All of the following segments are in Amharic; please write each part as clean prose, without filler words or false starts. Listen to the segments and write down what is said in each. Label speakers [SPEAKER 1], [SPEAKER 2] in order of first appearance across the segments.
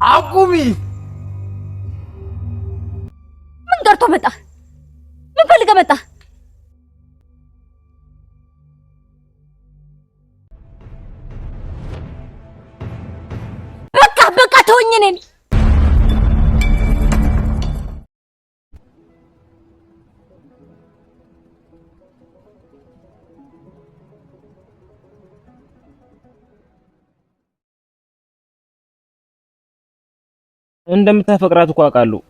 [SPEAKER 1] አቁሚ!
[SPEAKER 2] ምን ደርቶ መጣ? ምን ፈልገህ መጣ? በቃ ተወኝ እኔን።
[SPEAKER 3] እንደምታፈቅራት እኮ አውቃለሁ።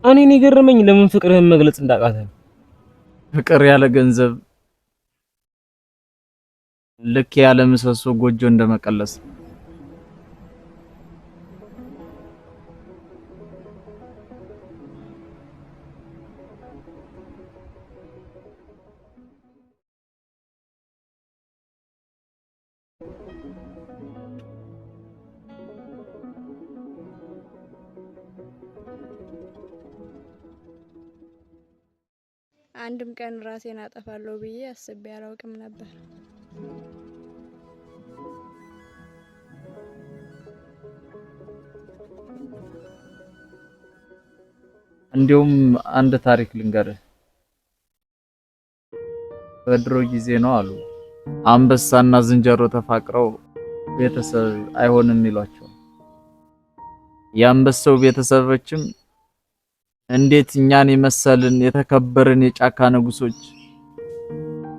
[SPEAKER 3] እኔን የገረመኝ ለምን ፍቅርህን መግለጽ እንዳቃተህ።
[SPEAKER 1] ፍቅር ያለ ገንዘብ ልክ ያለ ምሰሶ ጎጆ እንደመቀለስ።
[SPEAKER 4] አንድም ቀን ራሴን አጠፋለሁ ብዬ አስቤ አላውቅም ነበር።
[SPEAKER 1] እንዲሁም አንድ ታሪክ ልንገርህ። በድሮ ጊዜ ነው አሉ አንበሳና ዝንጀሮ ተፋቅረው ቤተሰብ አይሆንም ይሏቸው። የአንበሳው ቤተሰቦችም እንዴት እኛን የመሰልን የተከበርን የጫካ ንጉሶች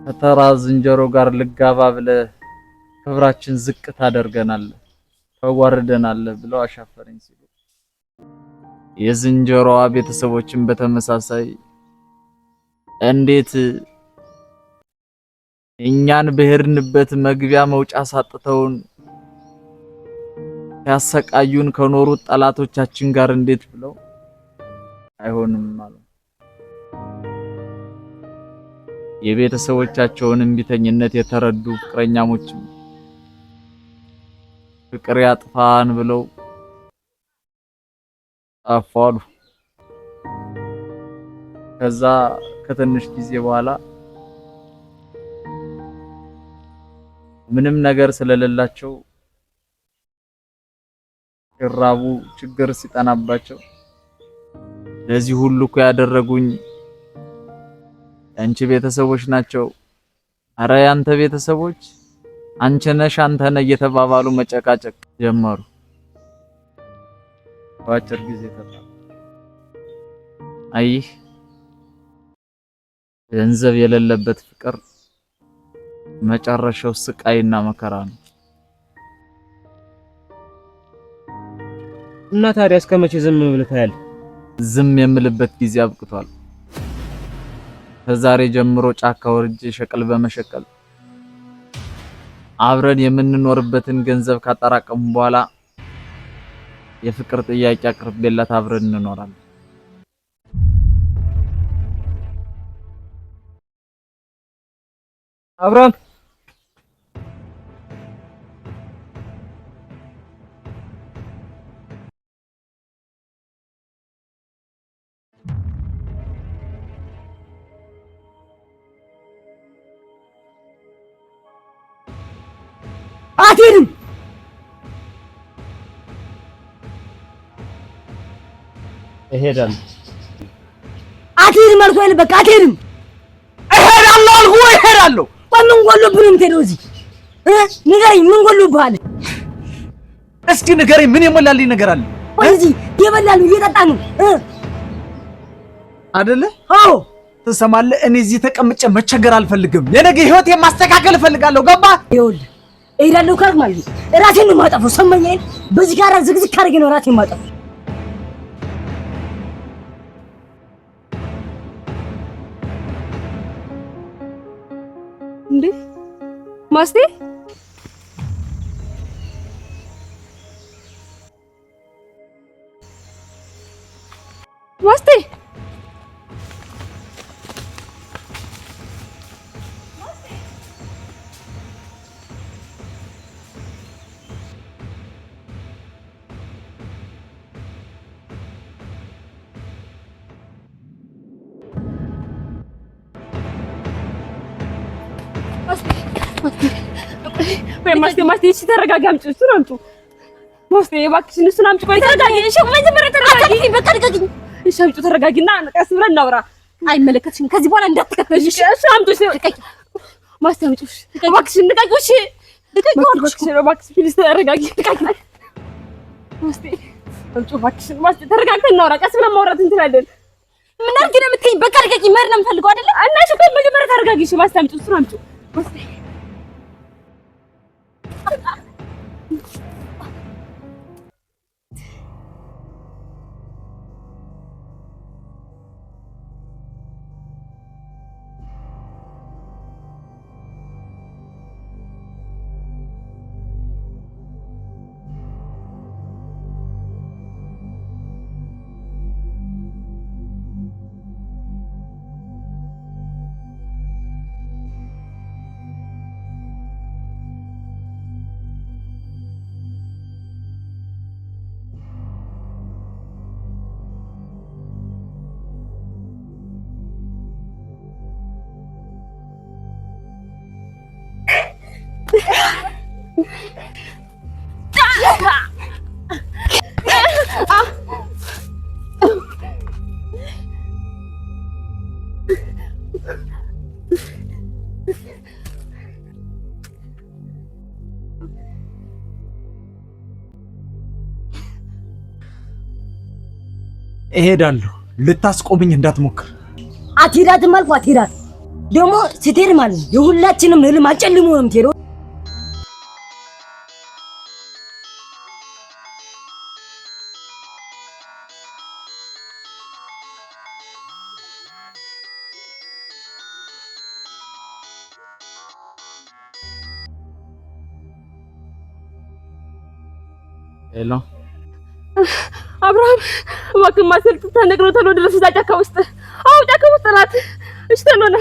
[SPEAKER 1] ከተራ ዝንጀሮ ጋር ልጋባ ብለህ ክብራችን ዝቅ ታደርገናለህ፣ ተዋርደናለህ ብለው አሻፈረኝ ሲሉ፣ የዝንጀሮዋ ቤተሰቦችን በተመሳሳይ እንዴት እኛን በሄድንበት መግቢያ መውጫ ሳጥተውን ያሰቃዩን ከኖሩት ጠላቶቻችን ጋር እንዴት ብለው አይሆንም ማለት የቤተሰቦቻቸውን እምቢተኝነት የተረዱ ፍቅረኛሞችም ፍቅር ያጥፋን ብለው አፋሉ። ከዛ ከትንሽ ጊዜ በኋላ ምንም ነገር ስለሌላቸው ሲራቡ ችግር ሲጠናባቸው ለዚህ ሁሉ እኮ ያደረጉኝ አንቺ ቤተሰቦች ናቸው፣ አረ ያንተ ቤተሰቦች አንቺ ነሽ አንተ ነህ እየተባባሉ መጨቃጨቅ ጀመሩ። በአጭር ጊዜ ተጣሉ። አይ ገንዘብ የሌለበት ፍቅር መጨረሻው ስቃይና መከራ ነው።
[SPEAKER 3] እና ታዲያ እስከ መቼ ዝም ብለህ ታያለህ?
[SPEAKER 1] ዝም የምልበት ጊዜ አብቅቷል። ከዛሬ ጀምሮ ጫካ ወርጄ ሸቀል በመሸቀል አብረን የምንኖርበትን ገንዘብ ካጠራቀሙ በኋላ የፍቅር ጥያቄ አቅርቤላት አብረን እንኖራለን።
[SPEAKER 3] አብረን
[SPEAKER 2] አትሄድም።
[SPEAKER 3] እሄዳለሁ።
[SPEAKER 2] አትሄድም አልኩህ አይደል? በቃ አትሄድም።
[SPEAKER 1] እሄዳለሁ አልኩህ ወይ እሄዳለሁ?
[SPEAKER 2] ምን ጎሎብህ ነው የምትሄደው? እዚህ ንገረኝ፣ ምን ጎሎብሃል?
[SPEAKER 1] እስኪ ንገረኝ፣ ምን የሞላልኝ ነገር አለ?
[SPEAKER 2] እዚህ እየበላን ነው እየጠጣን ነው
[SPEAKER 1] አይደለ?
[SPEAKER 2] አዎ
[SPEAKER 1] ትሰማለህ? እኔ እዚህ ተቀምጬ መቸገር አልፈልግም። የነገ ህይወት የማስተካከል እፈልጋለሁ። ገባህ?
[SPEAKER 2] ይኸውልህ እሄዳለሁ ካልክ ማለት ነው ራሴን ነው የማጠፋው። ሰማኸኝ? በዚህ ጋር ዝግዝግ አድርጌ ነው ራሴን የማጠፋው።
[SPEAKER 4] እንዴ ማስቴ ማስቴ ማስቴ ተረጋጊ። አምጪው፣ እሱን አምጪው።
[SPEAKER 5] ውስጤ እባክሽን እሱን አምጪ። ቆይ ተረጋጊ። እሺ መጀመሪያ ተረጋጊ። በቃ ልቀቂኝ። እሺ አምጪው፣ ተረጋጊና ቀስ ብለን እናውራ። አይመለከትሽም። ከዚህ በኋላ እንዳትከተልሽ። እሺ አምጪው። ልቀቂ። ማስተምጪው። እባክሽን ልቀቂው። እሺ ልቀቂው። እባክሽ ፕሊዝ ተረጋጊ። ልቀቂ። ውስጤ አምጪው እባክሽን። ተረጋግተን እናውራ። ቀስ ብለን ማውራት እንችላለን። ምን አድርጊ ነው የምትይኝ? በቃ ልቀቂኝ። መሄድ ነው የምፈልገው አይደለ? እና እሺ ቆይ መጀመሪያ ተረጋጊ። እሺ ማስተምጪው። እሱን አምጪው። ውስጤ
[SPEAKER 1] እሄዳለሁ። ልታስቆምኝ እንዳትሞክር።
[SPEAKER 2] አትሄዳትም አልኩህ። አትሄዳት ደግሞ ስትሄድ ማለት ነው የሁላችንም ህልም አጨልሞ ነው የምትሄደው።
[SPEAKER 1] ሄሎ
[SPEAKER 5] አብርሃም እባክህ ማሰልጥ ተነግሮ ተሎ ድረስ እዛ ጫካ ውስጥ አዎ ጫካ ውስጥ ናት። እሺ ተሎ ና።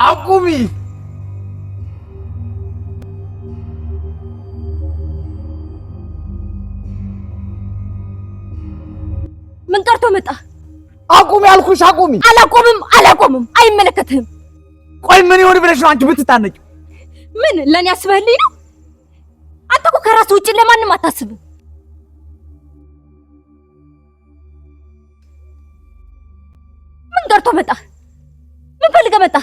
[SPEAKER 1] አቁሚ!
[SPEAKER 2] ምን ቀርቶ መጣ?
[SPEAKER 1] አቁሚ አልኩሽ! አቁሚ!
[SPEAKER 2] አላቆምም። አይመለከትህም።
[SPEAKER 1] ቆይ ምን ይሆን ብለሽ ነው አንቺ ብትታነቂው?
[SPEAKER 2] ምን ለኔ አስበህልኝ ነው? አንተ እኮ ከራስህ ውጭ ለማንም አታስብም። ምን ቀርቶ መጣ? ምን ፈልገህ መጣ?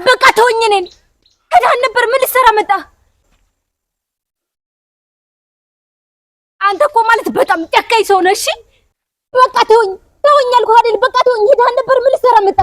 [SPEAKER 2] በቃ ተወኝ። እኔን ከዳን ነበር። ምን ልትሰራ መጣ? አንተ እኮ ማለት በጣም ጨካኝ ሰው ነህ። እሺ በቃ ተወኝ አልኩህ አይደል? በቃ ተወኝ። ሄደህ ነበር። ምን ልትሰራ መጣ?